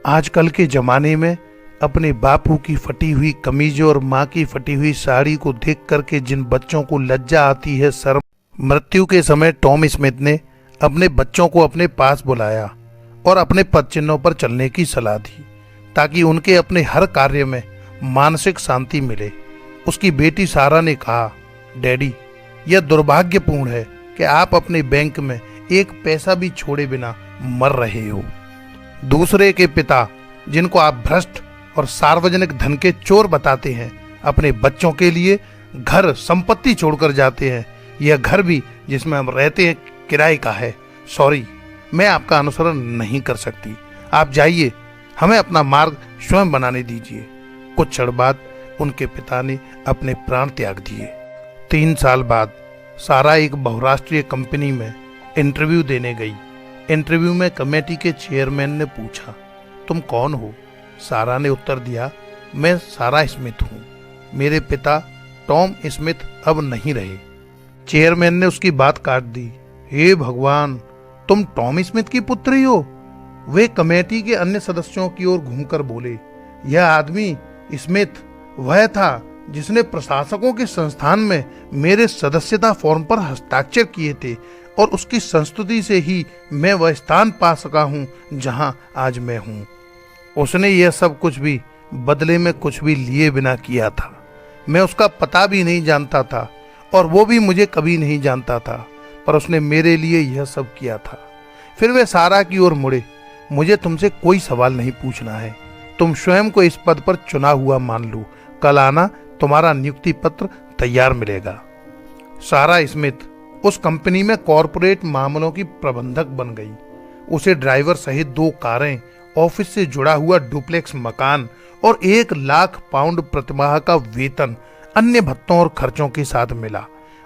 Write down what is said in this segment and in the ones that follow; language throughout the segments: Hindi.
आजकल के ज़माने में अपने बापू की फटी हुई कमीज और माँ की फटी हुई साड़ी को देख करके जिन बच्चों को लज्जा आती है, शर्म, मृत्यु के समय टॉम स्मिथ ने अपने बच्चों को अपने पास बुलाया और अपने पद चिन्हों पर चलने की सलाह दी ताकि उनके अपने हर कार्य में मानसिक शांति मिले। उसकी बेटी सारा ने कहा, डैडी, यह दुर्भाग्यपूर्ण है कि आप अपने बैंक में एक पैसा भी छोड़े बिना मर रहे हो। दूसरे के पिता, जिनको आप भ्रष्ट और सार्वजनिक धन के चोर बताते हैं, अपने बच्चों के लिए घर संपत्ति छोड़कर जाते हैं। यह घर भी जिसमें हम रहते हैं किराए का है। सॉरी, मैं आपका अनुसरण नहीं कर सकती। आप जाइए, हमें अपना मार्ग स्वयं बनाने दीजिए। कुछ क्षण बाद उनके पिता ने अपने प्राण त्याग दिए। 3 साल बाद सारा एक बहुराष्ट्रीय कंपनी में इंटरव्यू देने गई। इंटरव्यू में कमेटी के चेयरमैन ने पूछा, तुम कौन हो? सारा ने उत्तर दिया, मैं सारा स्मिथ हूँ। मेरे पिता टॉम स्मिथ अब नहीं रहे। चेयरमैन ने उसकी बात काट दी। हे भगवान, तुम टॉम स्मिथ की पुत्री हो? वे कमेटी के अन्य सदस्यों की ओर घूमकर बोले, यह आदमी स्मिथ वह था जिसने प्रशासकों के संस्थान में मेरे सदस्यता फॉर्म पर हस्ताक्षर किए थे और उसकी संस्तुति से ही मैं वह स्थान पा सका हूँ जहाँ आज मैं हूँ। उसने यह सब कुछ भी बदले में कुछ भी लिए बिना किया था। मैं उसका पता भी नहीं जानता था और वो भी मुझे कभी नहीं जानता था, पर उसने मेरे लिए यह सब किया था। फिर वे सारा की ओर मुड़े। मुझे तुमसे कोई सवाल नहीं पूछना है। तुम स्वयं को इस पद पर चुना हुआ मान लो। कल आना, तुम्हारा नियुक्ति पत्र तैयार मिलेगा। सारा स्मिथ उस कंपनी में कॉरपोरेट मामलों की प्रबंधक बन गई। उसे ड्राइवर सहित 2 कारें, ऑफिस से जुड़ा हुआ डुप्लेक्स मकान और 1 लाख पाउंड प्रतिमाह का वेतन अन्य भत्तों और खर्चों के साथ मिला।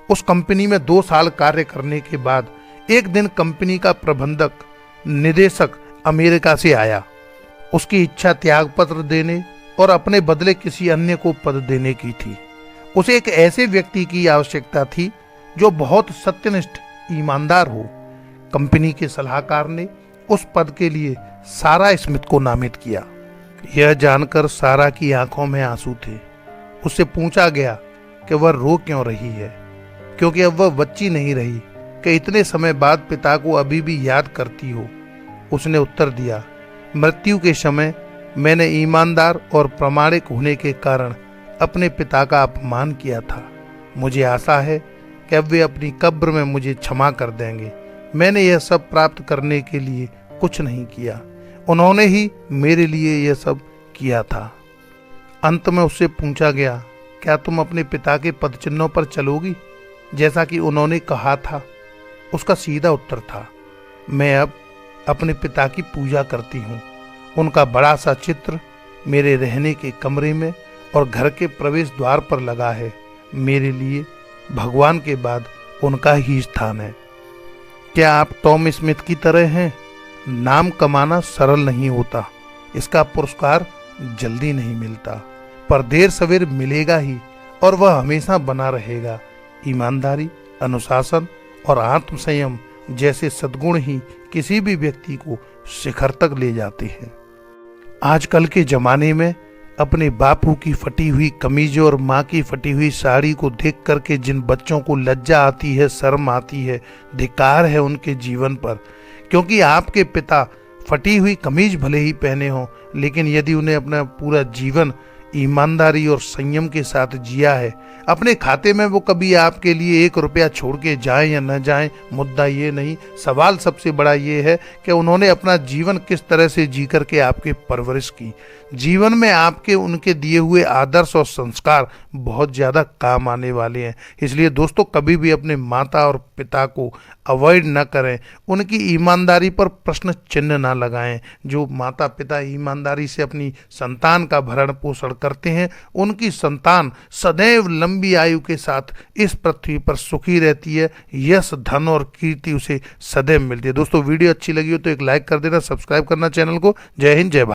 उस कंपनी में 2 साल कार्य करने के बाद एक दिन कंपनी का प्रबंधक निदेशक अमेरिका से आया। उसकी इच्छा त्याग पत्र देने और अपने बदले किसी अन्य को पद देने की थी। उसे एक ऐसे व्यक्ति की आवश्यकता थी जो बहुत सत्यनिष्ठ, ईमानदार हो। कंपनी के सलाहकार ने उस पद के लिए सारा स्मिथ को नामित किया। यह जानकर सारा की आंखों में आंसू थे। उससे पूछा गया कि वह रो क्यों रही है, क्योंकि अब वह बच्ची नहीं रही कि इतने समय बाद पिता को अभी भी याद करती हो। उसने उत्तर दिया, मृत्यु के समय मैंने ईमानदार और प्रामाणिक होने के कारण अपने पिता का अपमान किया था। मुझे आशा है कि अब वे अपनी कब्र में मुझे क्षमा कर देंगे। मैंने यह सब प्राप्त करने के लिए कुछ नहीं किया, उन्होंने ही मेरे लिए यह सब किया था। अंत में उससे पूछा गया, क्या तुम अपने पिता के पद चिन्हों पर चलोगी जैसा कि उन्होंने कहा था? उसका सीधा उत्तर था, मैं अब अपने पिता की पूजा करती हूँ। उनका बड़ा सा चित्र मेरे रहने के कमरे में और घर के प्रवेश द्वार पर लगा है। मेरे लिए भगवान के बाद उनका ही स्थान है। क्या आप टॉम स्मिथ की तरह हैं? नाम कमाना सरल नहीं होता, इसका पुरस्कार जल्दी नहीं मिलता, पर देर सवेर मिलेगा ही और वह हमेशा बना रहेगा। ईमानदारी, अनुशासन और आत्मसंयम जैसे सद्गुण ही किसी भी व्यक्ति को शिखर तक ले जाते हैं। आजकल के जमाने में अपने बापू की फटी हुई कमीज और माँ की फटी हुई साड़ी को देख करके जिन बच्चों को लज्जा आती है, शर्म आती है, धिक्कार है उनके जीवन पर। क्योंकि आपके पिता फटी हुई कमीज भले ही पहने हों, लेकिन यदि उन्हें अपना पूरा जीवन ईमानदारी और संयम के साथ जिया है, अपने खाते में वो कभी आपके लिए 1 रुपया छोड़ के जाएं या न जाएं, मुद्दा ये नहीं। सवाल सबसे बड़ा ये है कि उन्होंने अपना जीवन किस तरह से जी करके आपके परवरिश की। जीवन में आपके उनके दिए हुए आदर्श और संस्कार बहुत ज़्यादा काम आने वाले हैं। इसलिए दोस्तों, कभी भी अपने माता और पिता को अवॉइड न करें, उनकी ईमानदारी पर प्रश्न चिन्ह ना लगाएं। जो माता पिता ईमानदारी से अपनी संतान का भरण पोषण करते हैं, उनकी संतान सदैव लंबी आयु के साथ इस पृथ्वी पर सुखी रहती है। यश, धन और कीर्ति उसे सदैव मिलती है। दोस्तों, वीडियो अच्छी लगी हो तो एक लाइक कर देना, सब्सक्राइब करना चैनल को। जय हिंद, जय भारत।